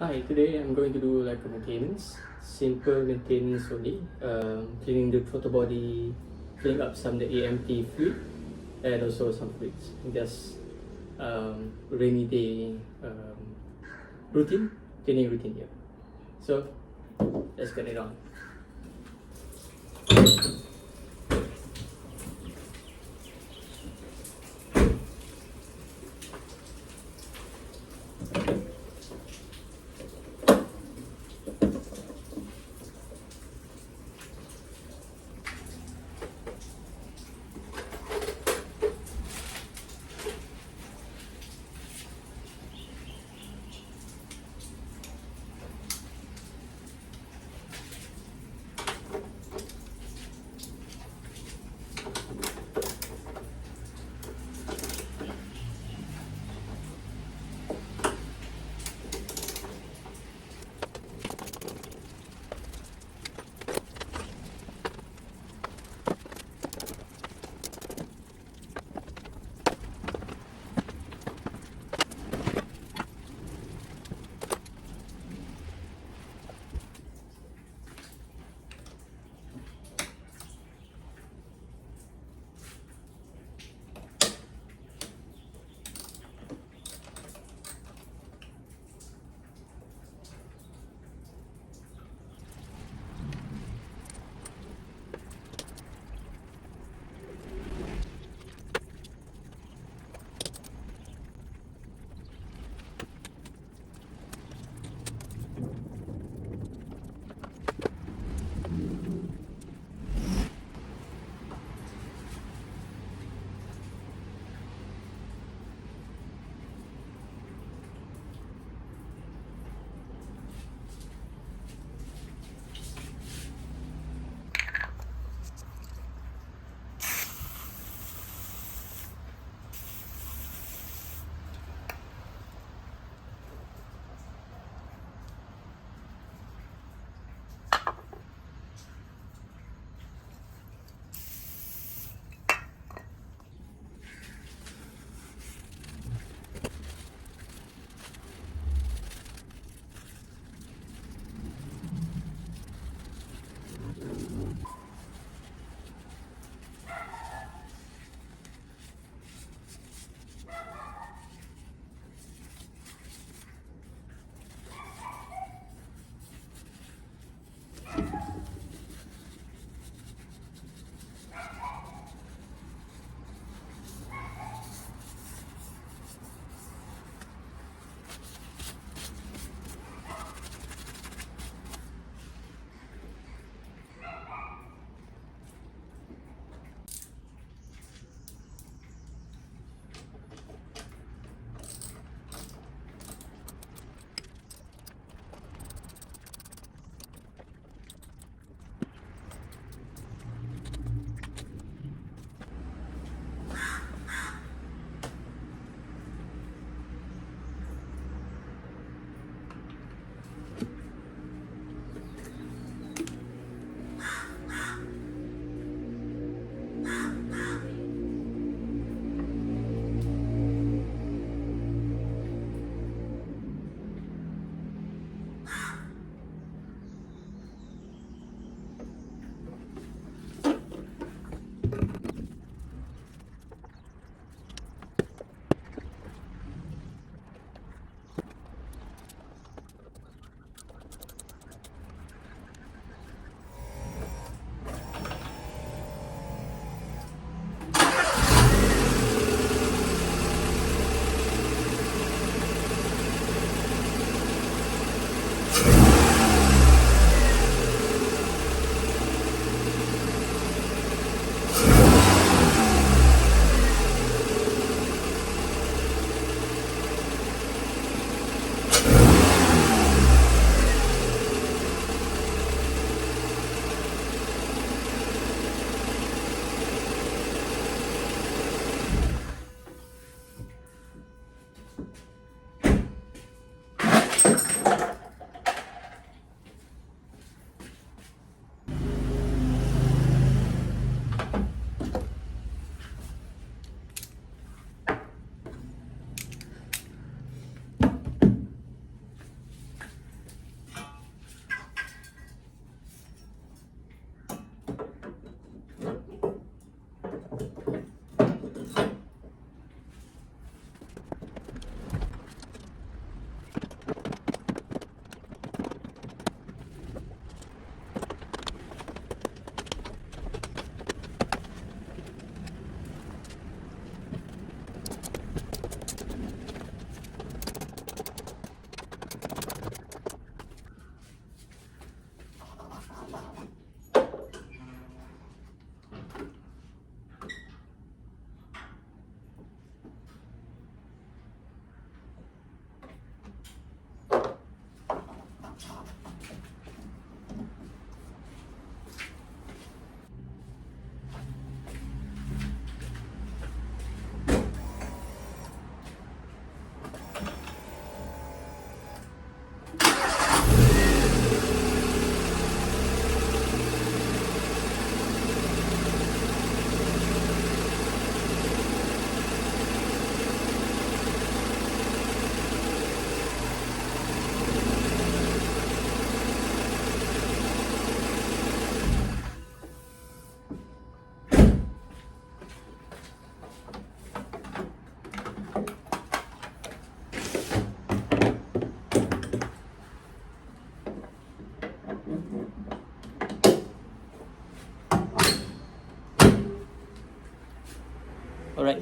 Hi, today I'm going to do like a maintenance, simple maintenance only. Cleaning the throttle body, filling up some the AMT fluid, and also some fluids. Just rainy day routine, cleaning routine here. So let's get it on.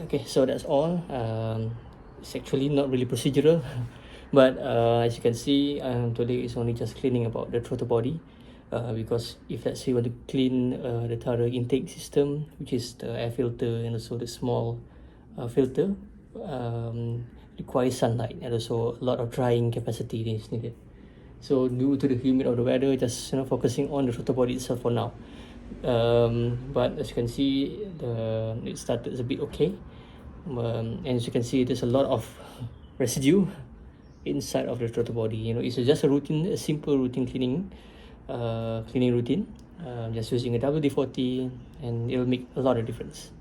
Okay, so that's all. It's actually not really procedural, but as you can see, today is only just cleaning about the throttle body. Because if let's say you want to clean the throttle intake system, which is the air filter and also the small filter, requires sunlight and also a lot of drying capacity is needed. So due to the humid of the weather, just focusing on the throttle body itself for now. But as you can see, it started a bit okay, and as you can see, there's a lot of residue inside of the throttle body. It's just a simple routine cleaning routine, just using a WD-40, and it'll make a lot of difference.